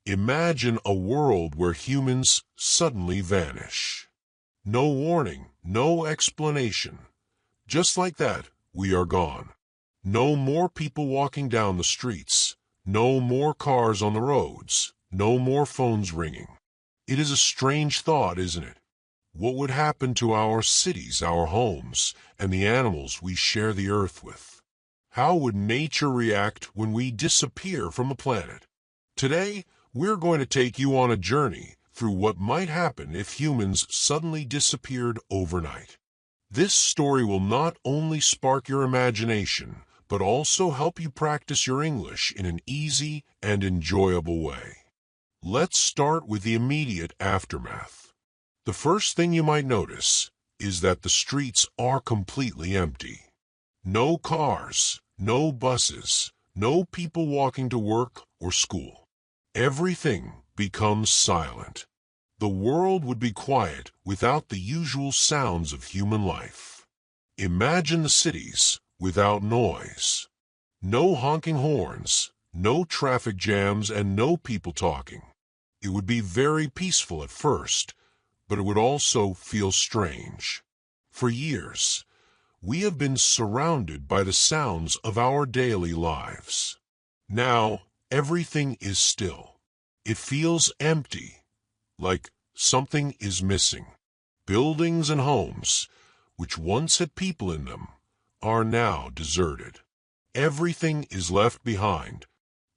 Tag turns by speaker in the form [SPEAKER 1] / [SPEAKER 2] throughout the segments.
[SPEAKER 1] Imagine a world where humans suddenly vanish. No warning, no explanation. Just like that, we are gone. No more people walking down the streets. No more cars on the roads. No more phones ringing. It is a strange thought, isn't it? What would happen to our cities, our homes, and the animals we share the earth with? How would nature react when we disappear from the planet? Today, we're going to take you on a journey through what might happen if humans suddenly disappeared overnight. This story will not only spark your imagination, but also help you practice your English in an easy and enjoyable way. Let's start with the immediate aftermath. The first thing you might notice is that the streets are completely empty. No cars, no buses, no people walking to work or school. Everything becomes silent. The world would be quiet without the usual sounds of human life. Imagine the cities without noise. No honking horns, no traffic jams, and no people talking. It would be very peaceful at first, but it would also feel strange. For years, we have been surrounded by the sounds of our daily lives. Now, everything is still. It feels empty, like something is missing. Buildings and homes, which once had people in them, are now deserted. Everything is left behind.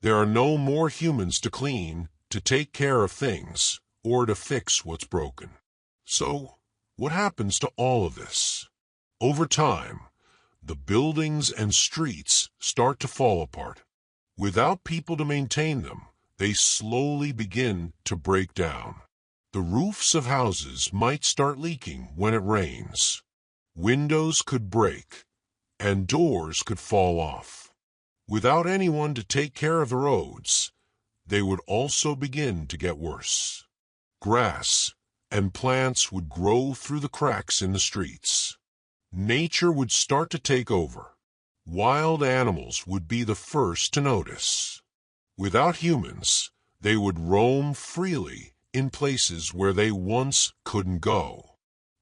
[SPEAKER 1] There are no more humans to clean, to take care of things, or to fix what's broken. So, what happens to all of this? Over time, the buildings and streets start to fall apart. Without people to maintain them, they slowly begin to break down. The roofs of houses might start leaking when it rains. Windows could break, and doors could fall off. Without anyone to take care of the roads, they would also begin to get worse. Grass and plants would grow through the cracks in the streets. Nature would start to take over. Wild animals would be the first to notice. Without humans, they would roam freely in places where they once couldn't go.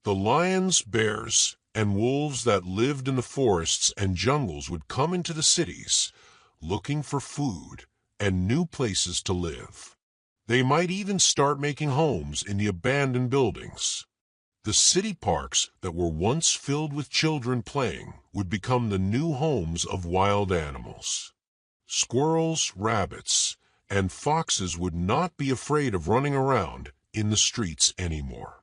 [SPEAKER 1] The lions, bears, and wolves that lived in the forests and jungles would come into the cities, looking for food and new places to live. They might even start making homes in the abandoned buildings. The city parks that were once filled with children playing would become the new homes of wild animals. Squirrels, rabbits, and foxes would not be afraid of running around in the streets anymore.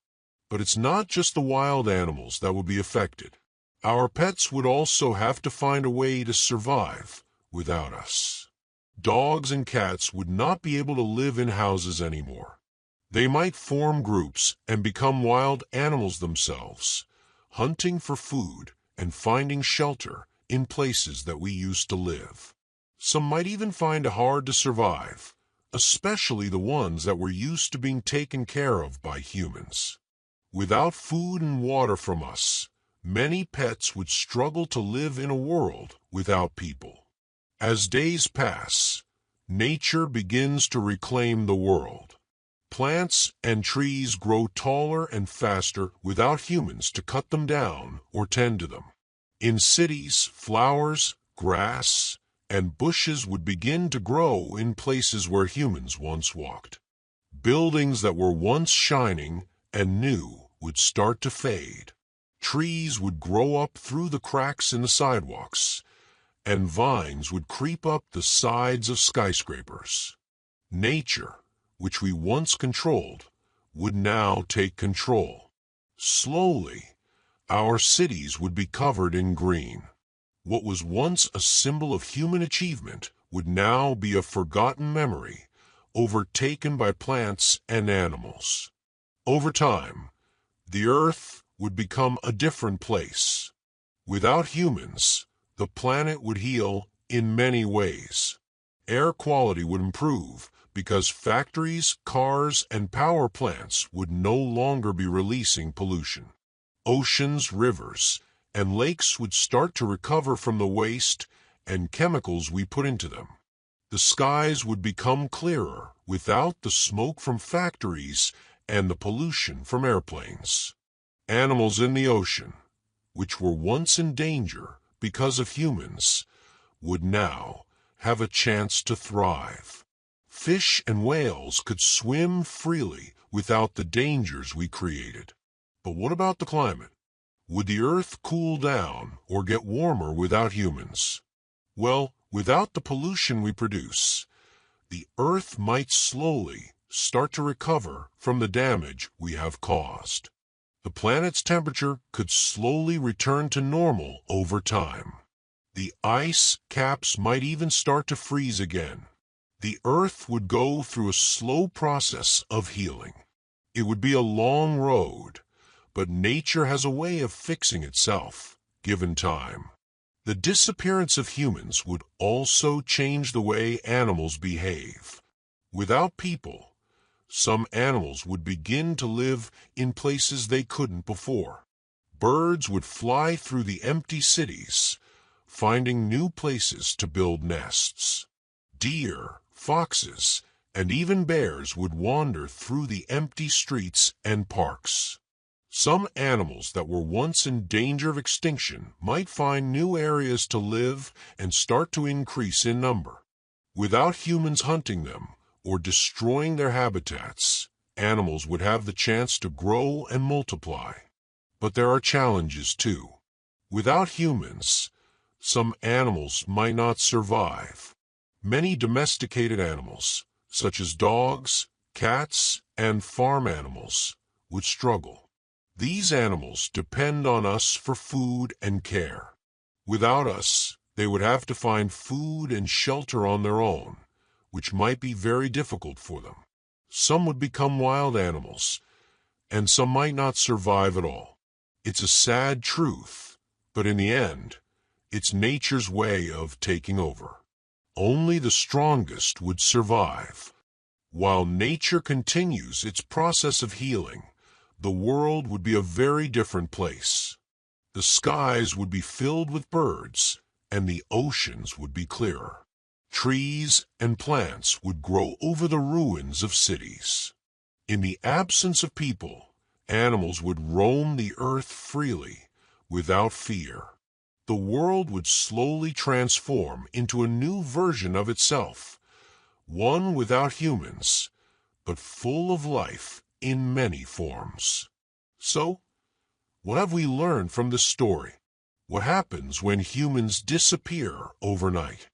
[SPEAKER 1] But it's not just the wild animals that would be affected. Our pets would also have to find a way to survive without us. Dogs and cats would not be able to live in houses anymore. They might form groups and become wild animals themselves, hunting for food and finding shelter in places that we used to live. Some might even find it hard to survive, especially the ones that were used to being taken care of by humans. Without food and water from us, many pets would struggle to live in a world without people. As days pass, nature begins to reclaim the world. Plants and trees grow taller and faster without humans to cut them down or tend to them. In cities, flowers, grass, and bushes would begin to grow in places where humans once walked. Buildings that were once shining and new would start to fade. Trees would grow up through the cracks in the sidewalks, and vines would creep up the sides of skyscrapers. Nature, which we once controlled, would now take control. Slowly, our cities would be covered in green. What was once a symbol of human achievement would now be a forgotten memory, overtaken by plants and animals. Over time, the earth would become a different place. Without humans, the planet would heal in many ways. Air quality would improve because factories, cars, and power plants would no longer be releasing pollution. Oceans, rivers, and lakes would start to recover from the waste and chemicals we put into them. The skies would become clearer without the smoke from factories and the pollution from airplanes. Animals in the ocean, which were once in danger because of humans, would now have a chance to thrive. Fish and whales could swim freely without the dangers we created. But what about the climate? Would the Earth cool down or get warmer without humans? Well, without the pollution we produce, the Earth might slowly start to recover from the damage we have caused. The planet's temperature could slowly return to normal over time. The ice caps might even start to freeze again. The Earth would go through a slow process of healing. It would be a long road, but nature has a way of fixing itself, given time. The disappearance of humans would also change the way animals behave. Without people, some animals would begin to live in places they couldn't before. Birds would fly through the empty cities, finding new places to build nests. Deer, foxes, and even bears would wander through the empty streets and parks. Some animals that were once in danger of extinction might find new areas to live and start to increase in number. Without humans hunting them or destroying their habitats, animals would have the chance to grow and multiply. But there are challenges too. Without humans, some animals might not survive. Many domesticated animals, such as dogs, cats, and farm animals, would struggle. These animals depend on us for food and care. Without us, they would have to find food and shelter on their own, which might be very difficult for them. Some would become wild animals, and some might not survive at all. It's a sad truth, but in the end, it's nature's way of taking over. Only the strongest would survive. While nature continues its process of healing, the world would be a very different place. The skies would be filled with birds, and the oceans would be clearer. Trees and plants would grow over the ruins of cities. In the absence of people, animals would roam the earth freely, without fear. The world would slowly transform into a new version of itself, one without humans, but full of life in many forms. So, what have we learned from this story? What happens when humans disappear overnight?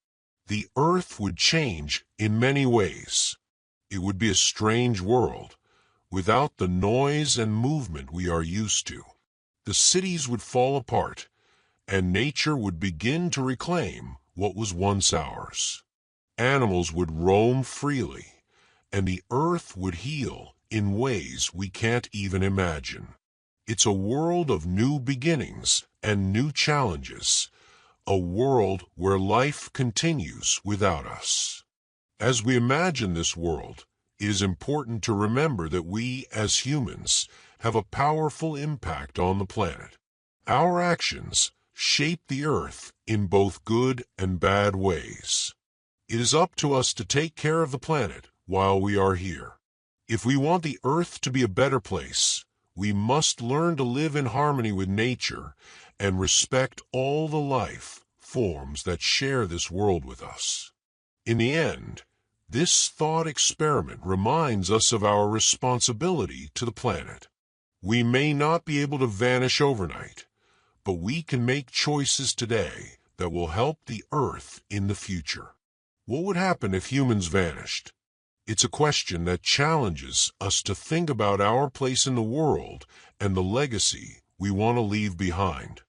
[SPEAKER 1] The earth would change in many ways. It would be a strange world, without the noise and movement we are used to. The cities would fall apart, and nature would begin to reclaim what was once ours. Animals would roam freely, and the earth would heal in ways we can't even imagine. It's a world of new beginnings and new challenges, a world where life continues without us. As we imagine this world, it is important to remember that we, as humans, have a powerful impact on the planet. Our actions shape the earth in both good and bad ways. It is up to us to take care of the planet while we are here. If we want the earth to be a better place, we must learn to live in harmony with nature and respect all the life forms that share this world with us. In the end, this thought experiment reminds us of our responsibility to the planet. We may not be able to vanish overnight, but we can make choices today that will help the earth in the future. What would happen if humans vanished? It's a question that challenges us to think about our place in the world and the legacy we want to leave behind.